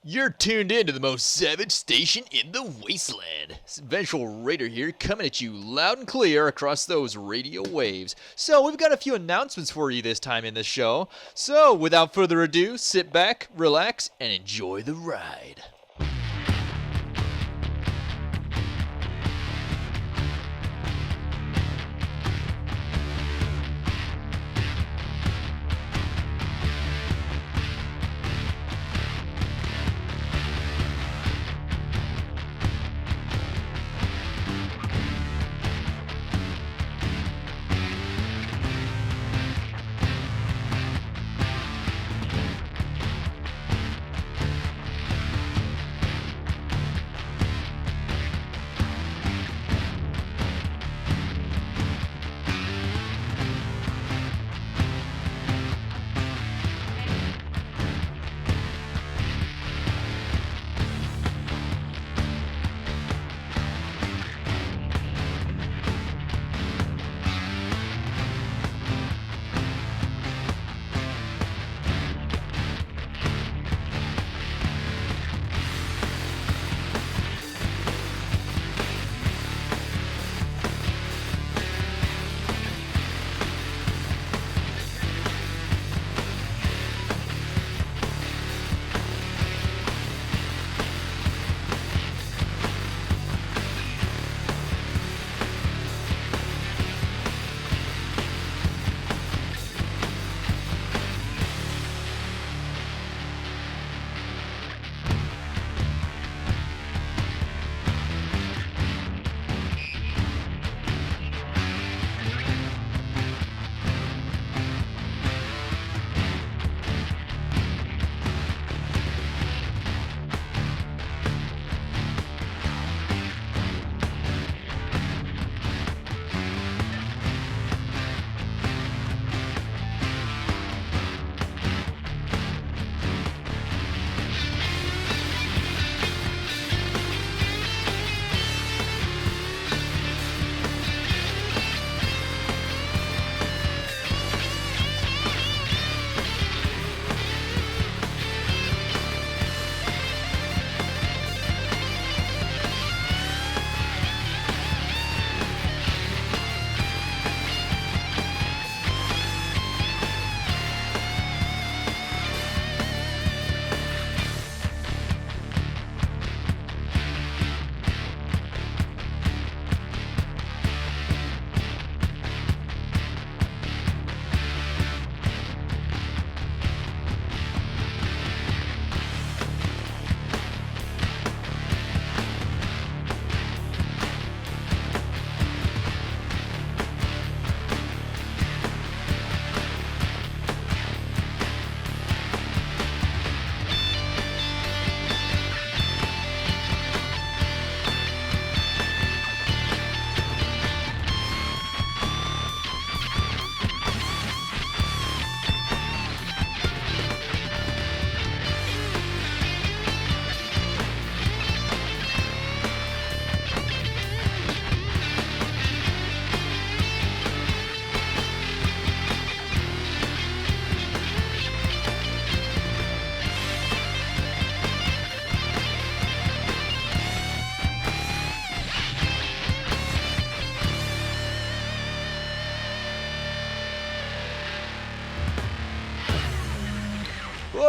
You're tuned in to the most savage station in the Wasteland. Vengeful Raider here, coming at you loud and clear across those radio waves. So we've got a few announcements for you this time in the show. So without further ado, sit back, relax, and enjoy the ride.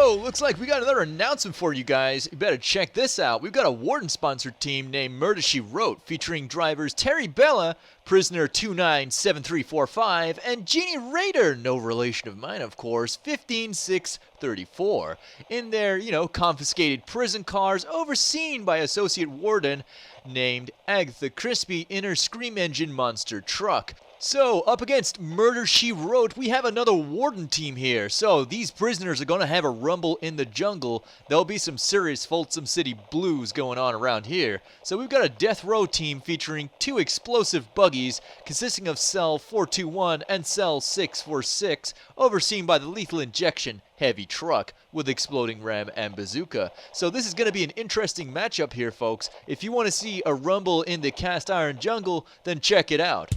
Whoa, looks like we got another announcement for you guys. You better check this out. We've got a Warden-sponsored team named Murder, She Wrote, featuring drivers Terry Bella, prisoner 297345, and Jeannie Raider, no relation of mine, of course, 15634, in their, confiscated prison cars overseen by Associate Warden named Agatha Crispy in her Scream Engine monster truck. So, up against Murder, She Wrote, we have another Warden team here. So, these prisoners are going to have a rumble in the jungle. There'll be some serious Folsom City blues going on around here. So, we've got a death row team featuring two explosive buggies consisting of Cell 421 and Cell 646, overseen by the Lethal Injection heavy truck with exploding ram and bazooka. So this is going to be an interesting matchup here, folks. If you want to see a rumble in the cast iron jungle, then check it out.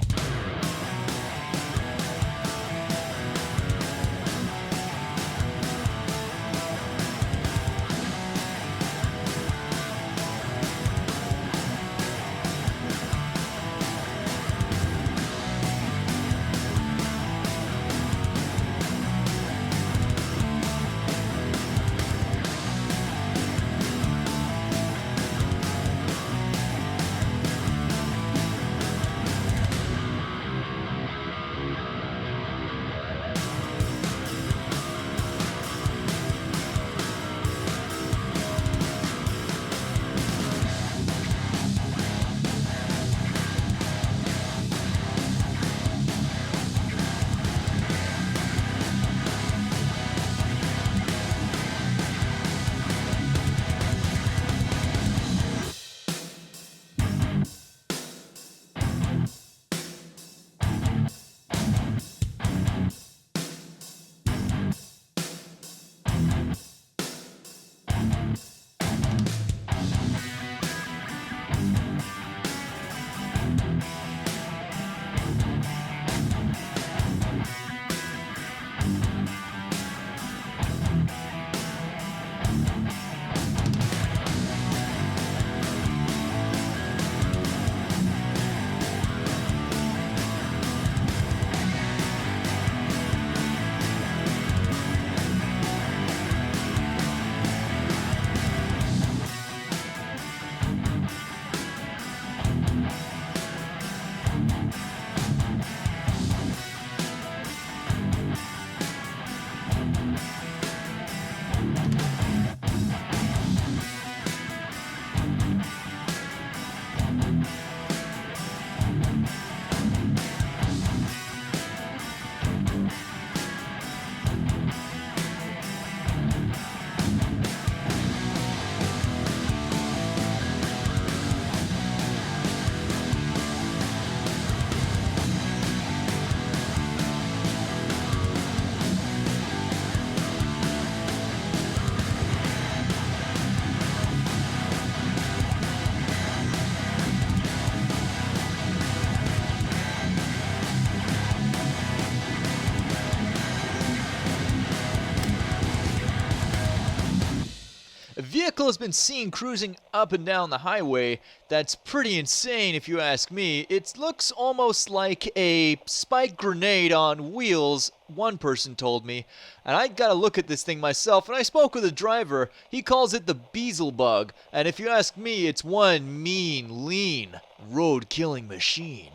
vehicle has been seen cruising up and down the highway. That's pretty insane if you ask me. It looks almost like a spiked grenade on wheels, one person told me. And I got to look at this thing myself, and I spoke with the driver. He calls it the Beelzebub, and if you ask me, it's one mean, lean, road-killing machine.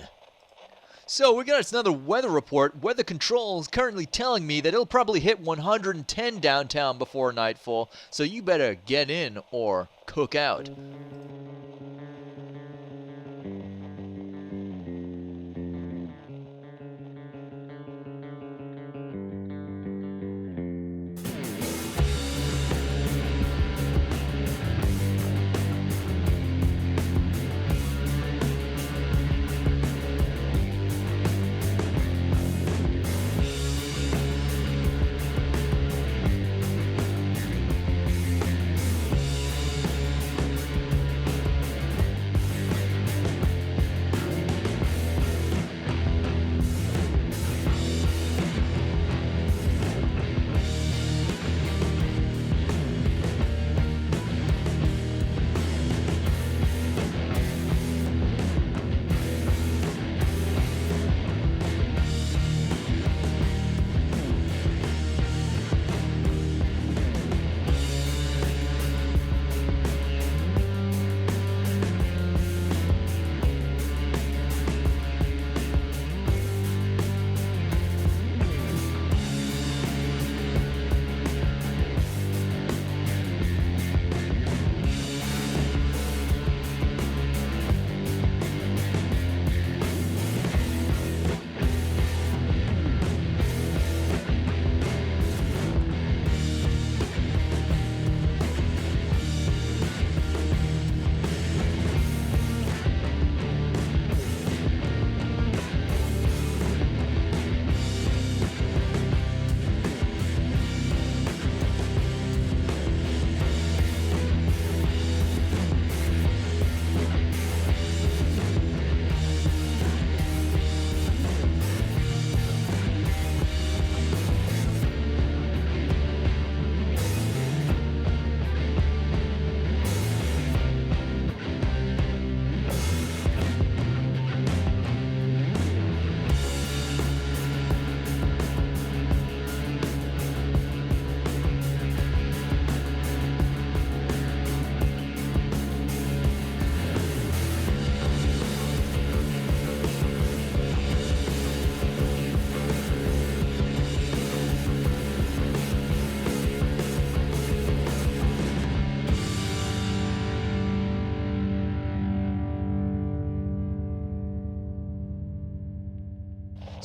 So we got another weather report. Weather Control is currently telling me that it'll probably hit 110 downtown before nightfall, so you better get in or cook out.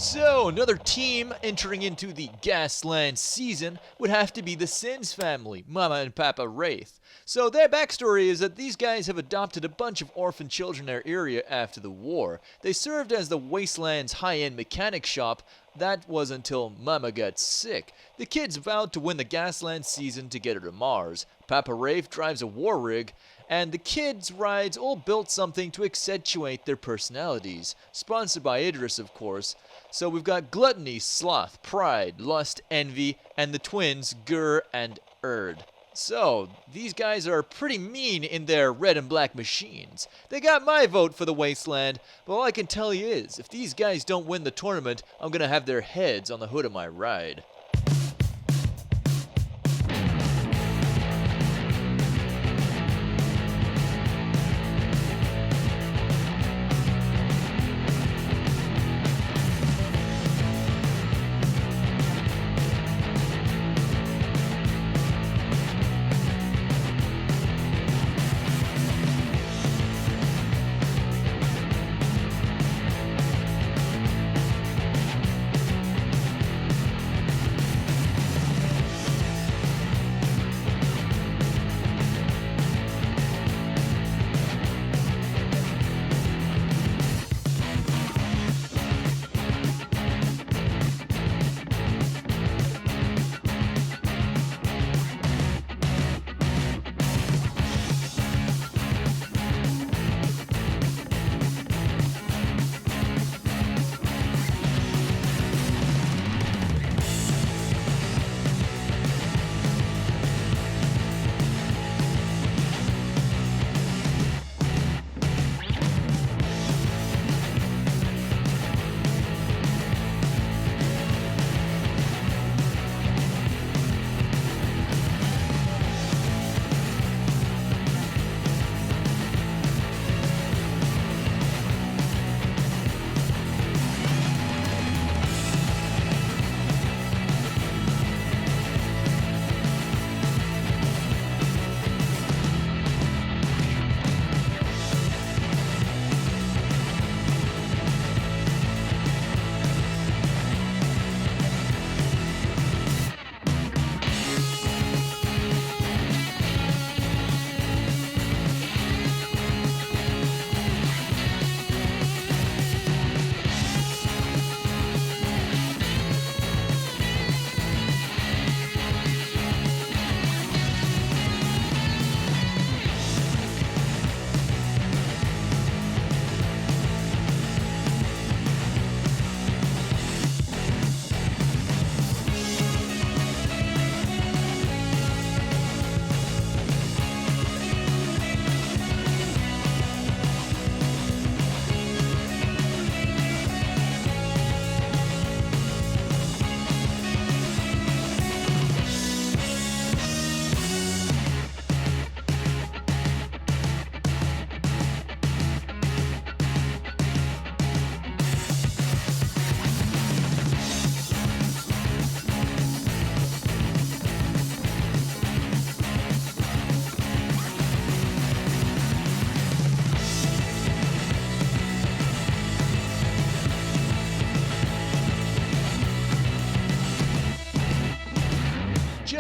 So, another team entering into the Gaslands season would have to be the Sins family, Mama and Papa Wraith. So their backstory is that these guys have adopted a bunch of orphan children in their area after the war. They served as the Wasteland's high-end mechanic shop. That was until Mama got sick. The kids vowed to win the Gaslands season to get her to Mars. Papa Wraith drives a war rig, and the kids' rides all built something to accentuate their personalities. Sponsored by Idris, of course. So we've got gluttony, sloth, pride, lust, envy, and the twins, Gur and Erd. So, these guys are pretty mean in their red and black machines. They got my vote for the Wasteland, but all I can tell you is, if these guys don't win the tournament, I'm gonna have their heads on the hood of my ride.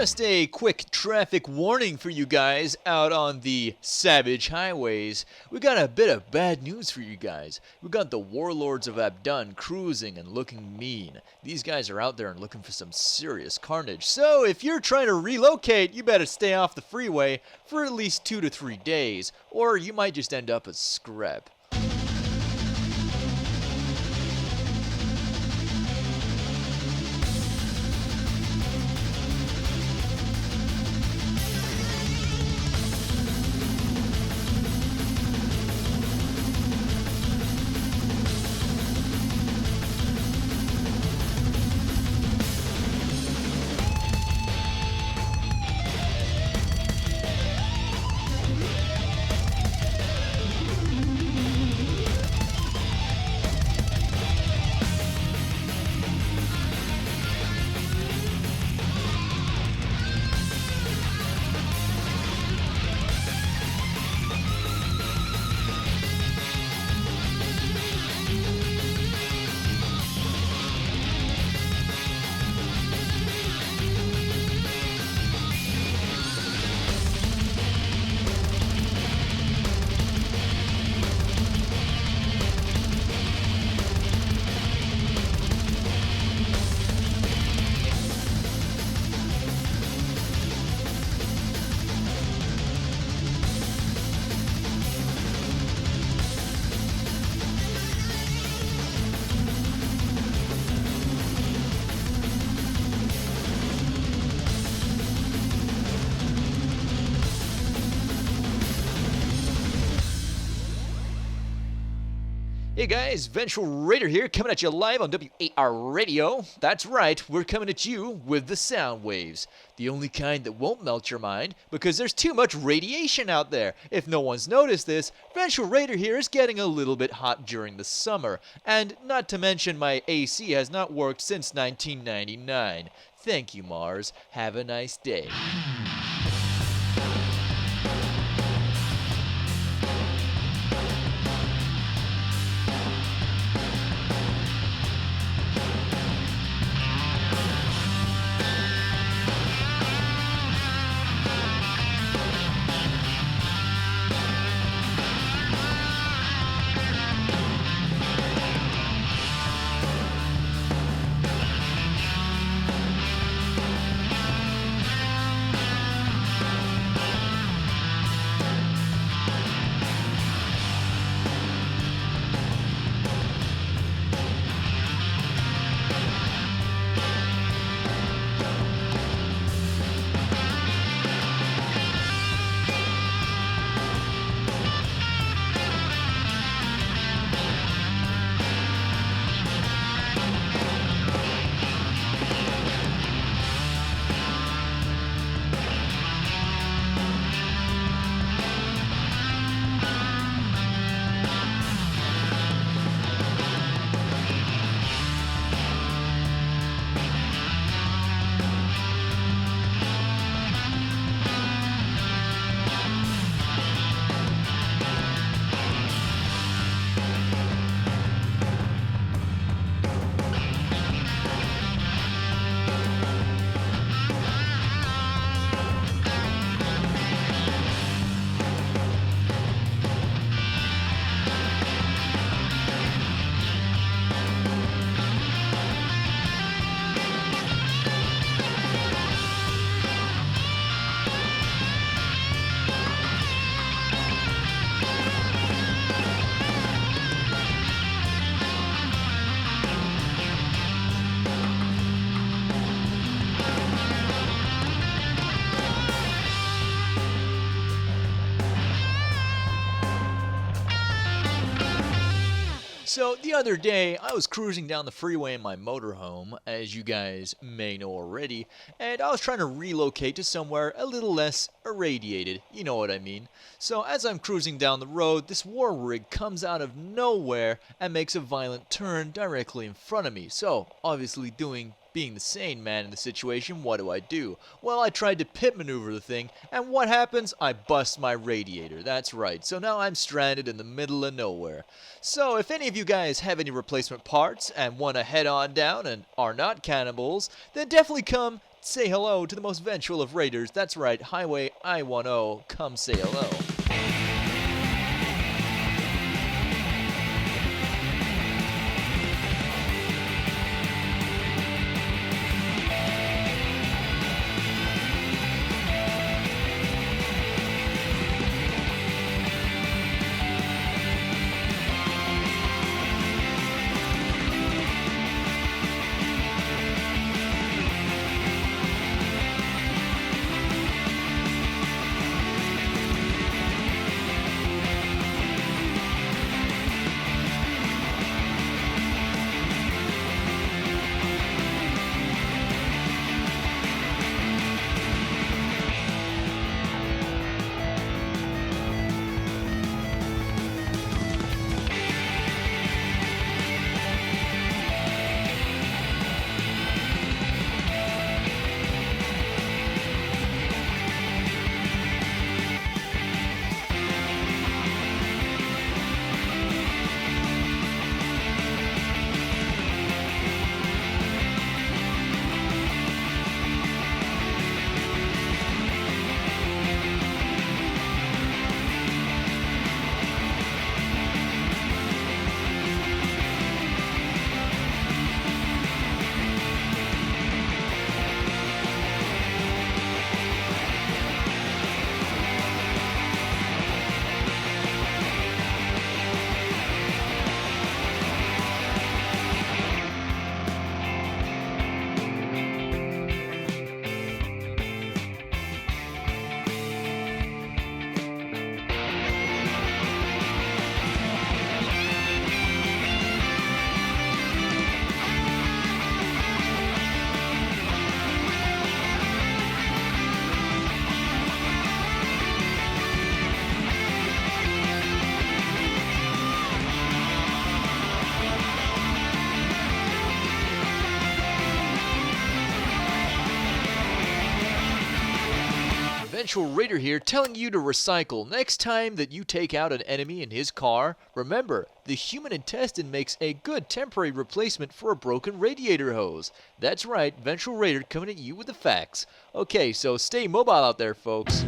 Just a quick traffic warning for you guys out on the savage highways. We got a bit of bad news for you guys. We got the warlords of Abdun cruising and looking mean. These guys are out there and looking for some serious carnage. So if you're trying to relocate, you better stay off the freeway for at least 2 to 3 days, or you might just end up as scrap. Hey guys, Vengeful Raider here, coming at you live on W8R Radio. That's right, we're coming at you with the sound waves. The only kind that won't melt your mind, because there's too much radiation out there. If no one's noticed this, Vengeful Raider here is getting a little bit hot during the summer. And not to mention my AC has not worked since 1999. Thank you, Mars. Have a nice day. So the other day, I was cruising down the freeway in my motorhome, as you guys may know already, and I was trying to relocate to somewhere a little less irradiated, you know what I mean. So as I'm cruising down the road, this war rig comes out of nowhere and makes a violent turn directly in front of me. So, obviously being the sane man in the situation, what do? Well, I tried to pit maneuver the thing, and what happens? I bust my radiator. That's right. So now I'm stranded in the middle of nowhere. So if any of you guys have any replacement parts and want to head on down and are not cannibals, then definitely come say hello to the most vengeful of raiders. That's right, Highway I-10, come say hello. Vengeful Raider here telling you to recycle. Next time that you take out an enemy in his car, remember, the human intestine makes a good temporary replacement for a broken radiator hose. That's right, Vengeful Raider coming at you with the facts. Okay, so stay mobile out there, folks.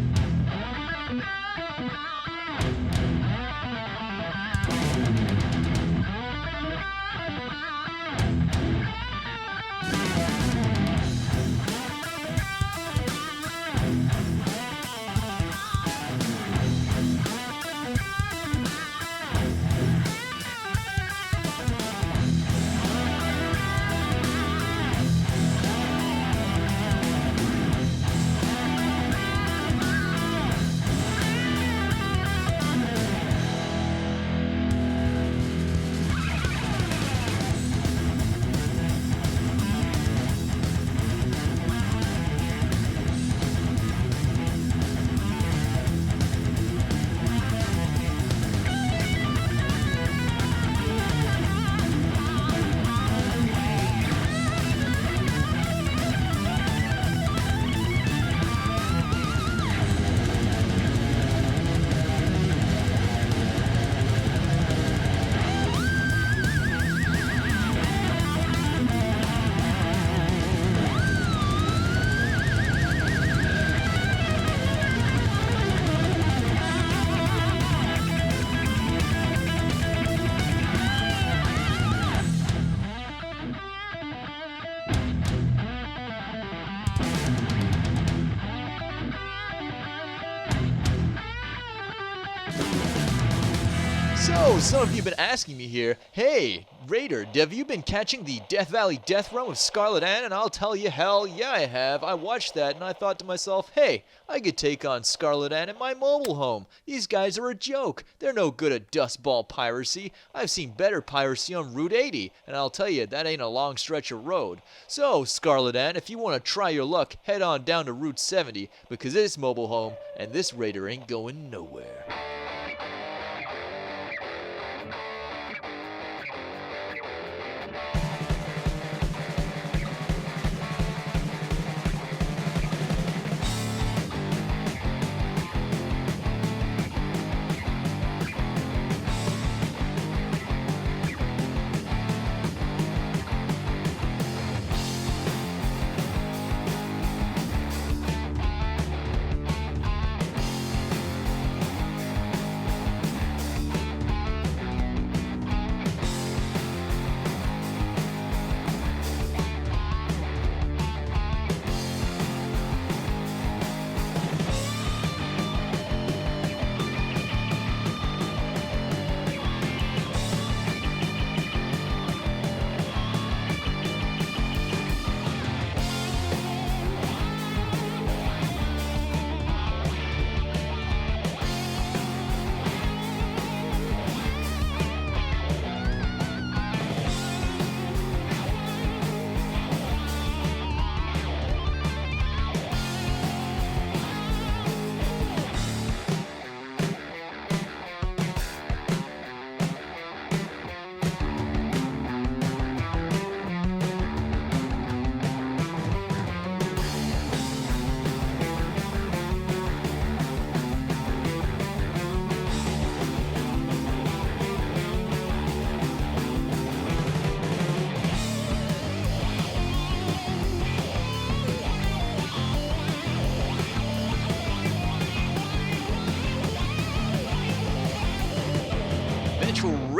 So, some of you have been asking me here, hey, Raider, have you been catching the Death Valley Death Run with Scarlet Ann? And I'll tell you, hell yeah I have. I watched that and I thought to myself, hey, I could take on Scarlet Ann in my mobile home. These guys are a joke. They're no good at dustball piracy. I've seen better piracy on Route 80, and I'll tell you, that ain't a long stretch of road. So, Scarlet Ann, if you want to try your luck, head on down to Route 70, because this mobile home and this Raider ain't going nowhere.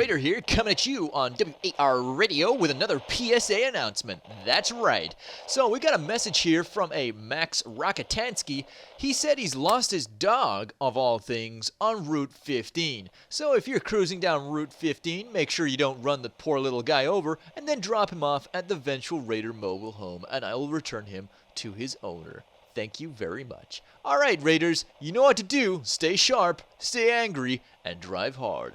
Raider here, coming at you on WAR Radio with another PSA announcement. That's right. So we got a message here from a Max Rakatansky. He said he's lost his dog, of all things, on Route 15. So if you're cruising down Route 15, make sure you don't run the poor little guy over, and then drop him off at the Vengeful Raider mobile home, and I will return him to his owner. Thank you very much. All right, Raiders, you know what to do. Stay sharp, stay angry, and drive hard.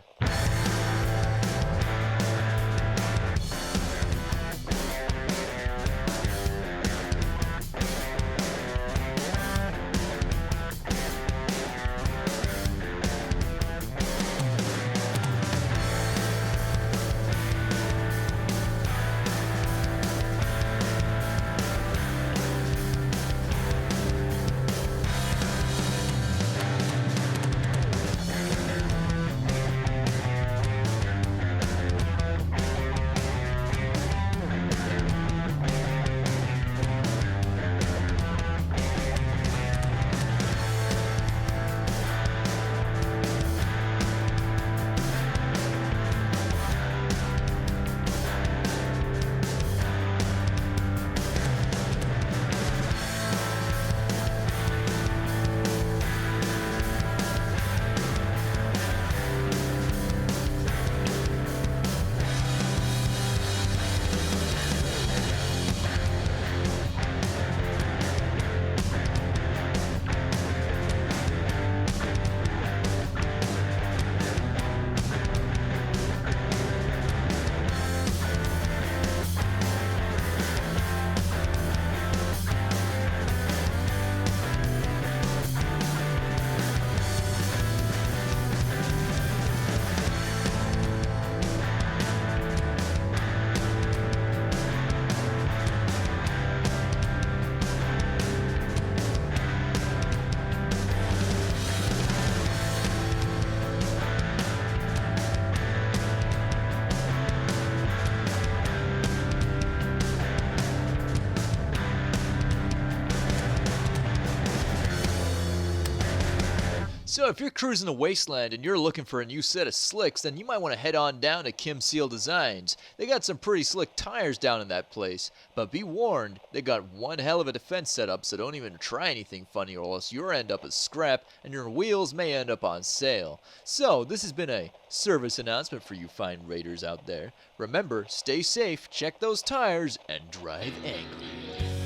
So if you're cruising the Wasteland and you're looking for a new set of slicks, then you might want to head on down to Kim Seal Designs. They got some pretty slick tires down in that place. But be warned, they got one hell of a defense setup, so don't even try anything funny or else you'll end up as scrap and your wheels may end up on sale. So this has been a service announcement for you fine Raiders out there. Remember, stay safe, check those tires, and drive angry.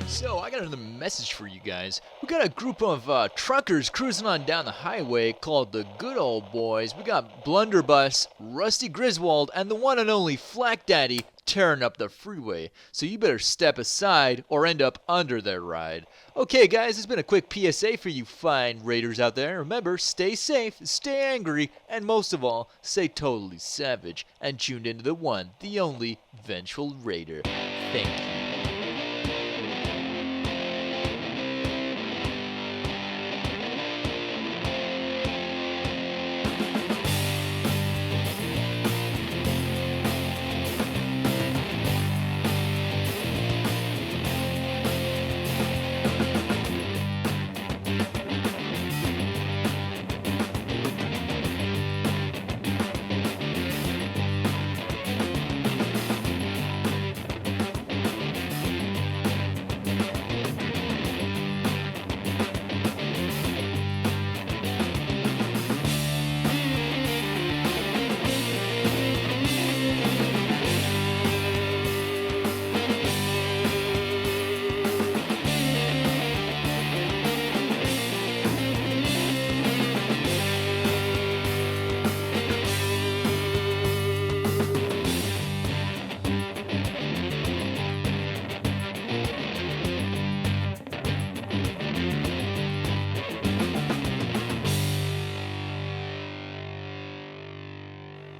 So I got another message for you guys. We got a group of truckers cruising on down the highway called the Good Old Boys. We got Blunderbuss, Rusty Griswold, and the one and only Flack Daddy tearing up the freeway. So you better step aside or end up under their ride. Okay, guys, it's been a quick PSA for you fine raiders out there. Remember, stay safe, stay angry, and most of all, stay totally savage. And tuned into the one, the only, Vengeful Raider. Thank you.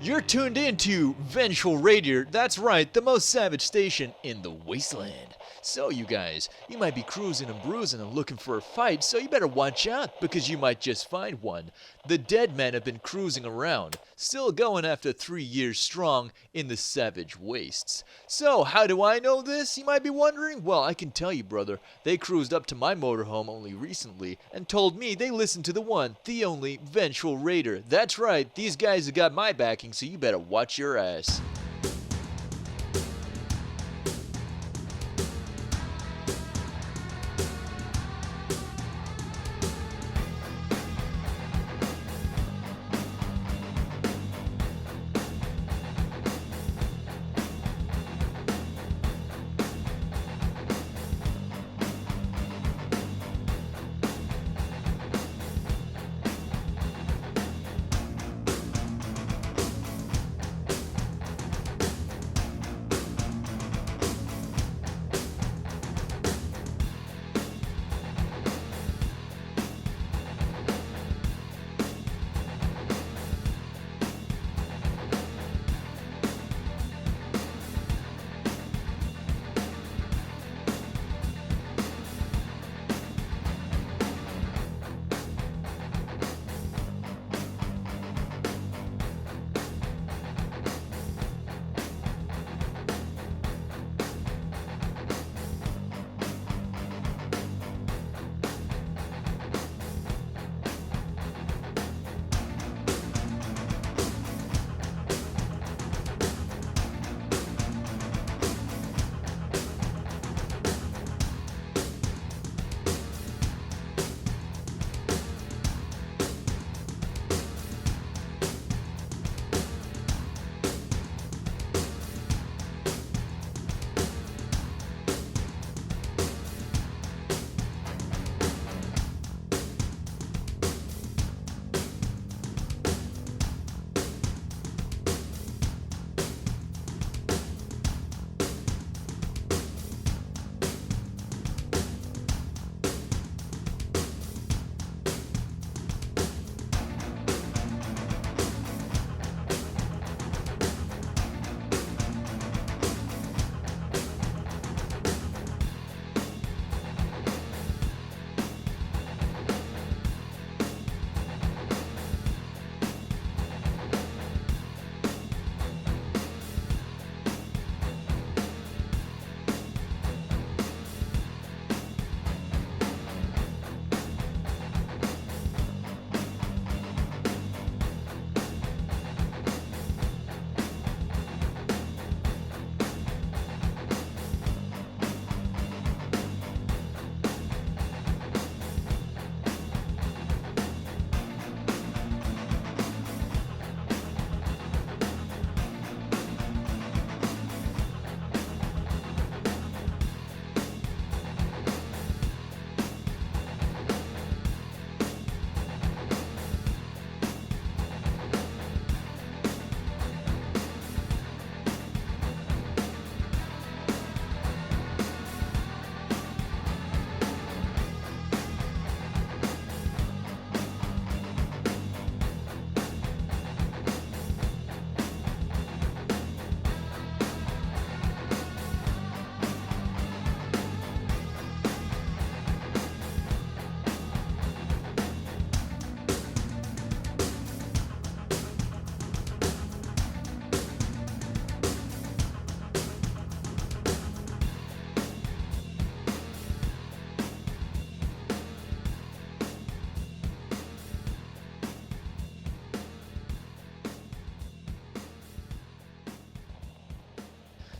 You're tuned in to Vengeful Raider. That's right, the most savage station in the Wasteland. So you guys, you might be cruising and bruising and looking for a fight, so you better watch out because you might just find one. The dead men have been cruising around, still going after 3 years strong in the savage wastes. So how do I know this, you might be wondering? Well, I can tell you, brother. They cruised up to my motorhome only recently and told me they listened to the one, the only, Vengeful Raider. That's right, these guys have got my backing, so you better watch your ass.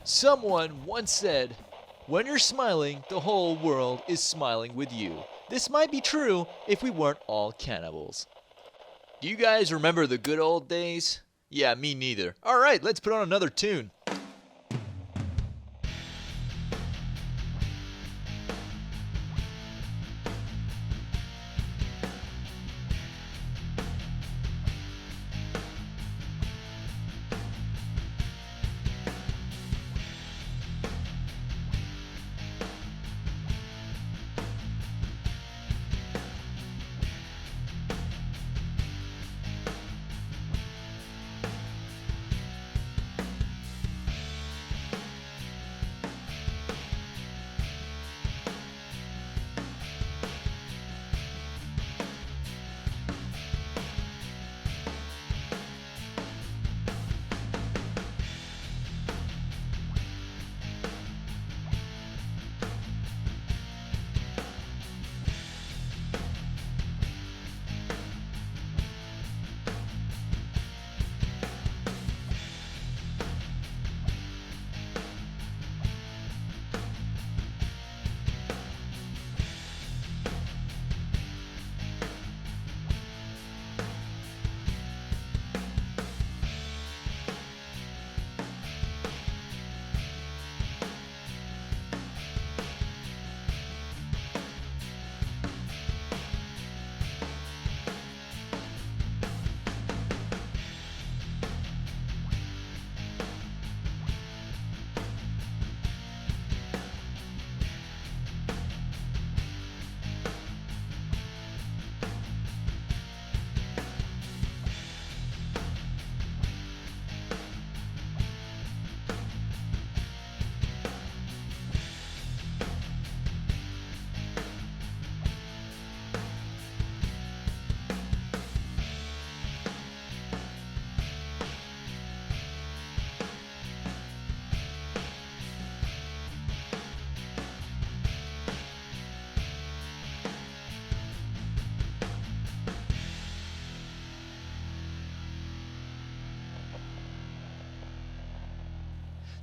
Someone once said, when you're smiling, the whole world is smiling with you. This might be true if we weren't all cannibals. Do you guys remember the good old days? Yeah, me neither. Alright, let's put on another tune.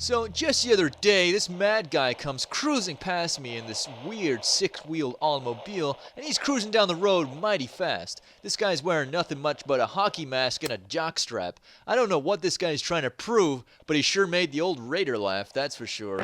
So just the other day, this mad guy comes cruising past me in this weird six-wheeled automobile, and he's cruising down the road mighty fast. This guy's wearing nothing much but a hockey mask and a jockstrap. I don't know what this guy's trying to prove, but he sure made the old Raider laugh, that's for sure.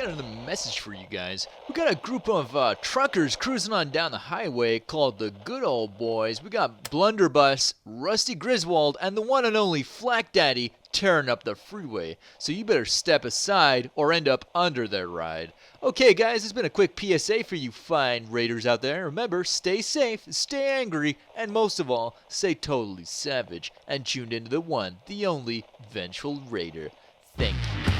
got another message for you guys. We got a group of truckers cruising on down the highway called the Good Old Boys. We got Blunderbuss, Rusty Griswold, and the one and only Flack Daddy tearing up the freeway. So you better step aside or end up under their ride. Okay, guys, it's been a quick PSA for you fine raiders out there. Remember, stay safe, stay angry, and most of all, stay totally savage. And tuned into the one, the only, Vengeful Raider. Thank you.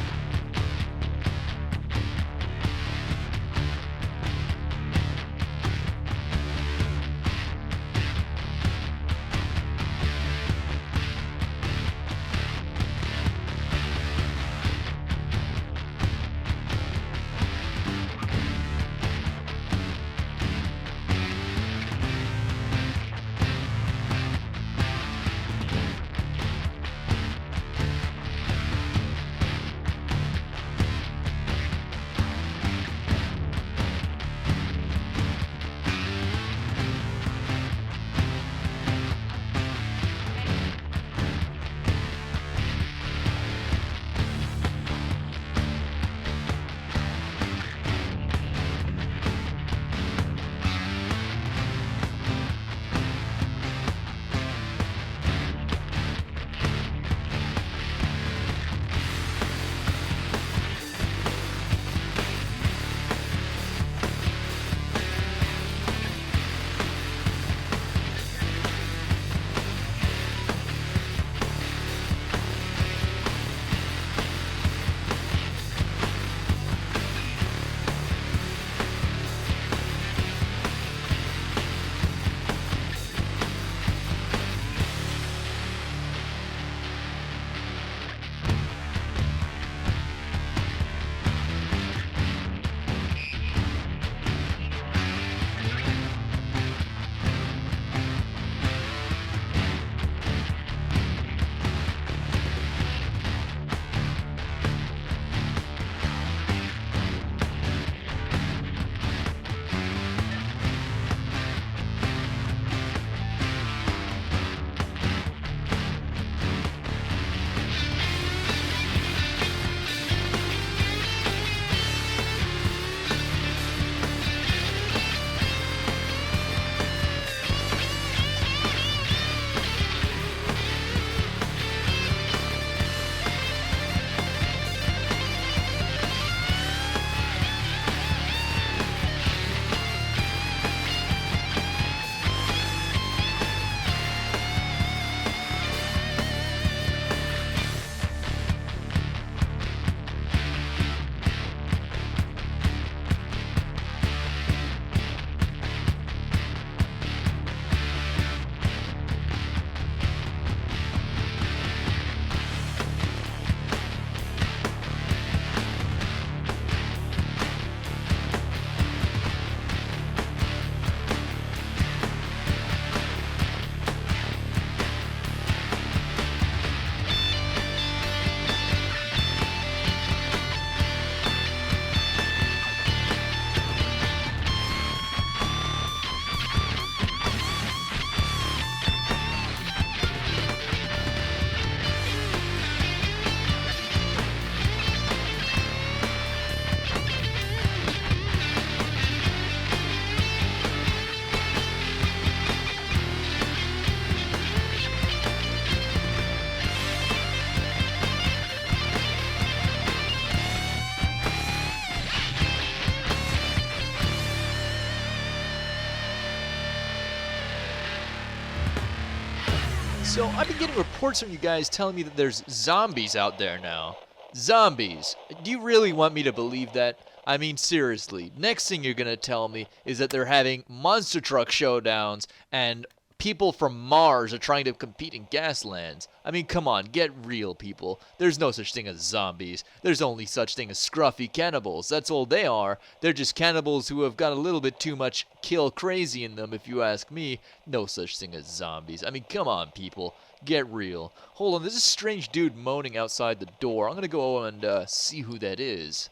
So I've been getting reports from you guys telling me that there's zombies out there now. Zombies. Do you really want me to believe that? I mean, seriously. Next thing you're going to tell me is that they're having monster truck showdowns and people from Mars are trying to compete in Gaslands. I mean, come on, get real, people. There's no such thing as zombies. There's only such thing as scruffy cannibals. That's all they are. They're just cannibals who have got a little bit too much kill crazy in them, if you ask me. No such thing as zombies. I mean, come on, people. Get real. Hold on, there's a strange dude moaning outside the door. I'm gonna go and see who that is.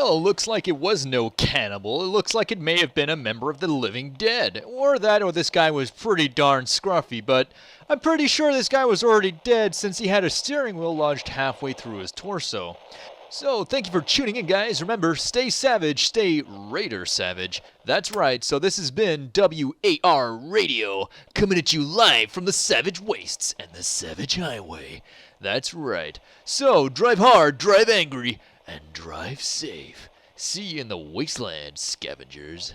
Well, it looks like it was no cannibal. It looks like it may have been a member of the living dead. Or this guy was pretty darn scruffy, but I'm pretty sure this guy was already dead since he had a steering wheel lodged halfway through his torso. So, thank you for tuning in, guys. Remember, stay savage, stay Raider savage. That's right, so this has been WAR Radio, coming at you live from the Savage Wastes and the Savage Highway. That's right. So, drive hard, drive angry, and drive safe. See you in the Wasteland, scavengers.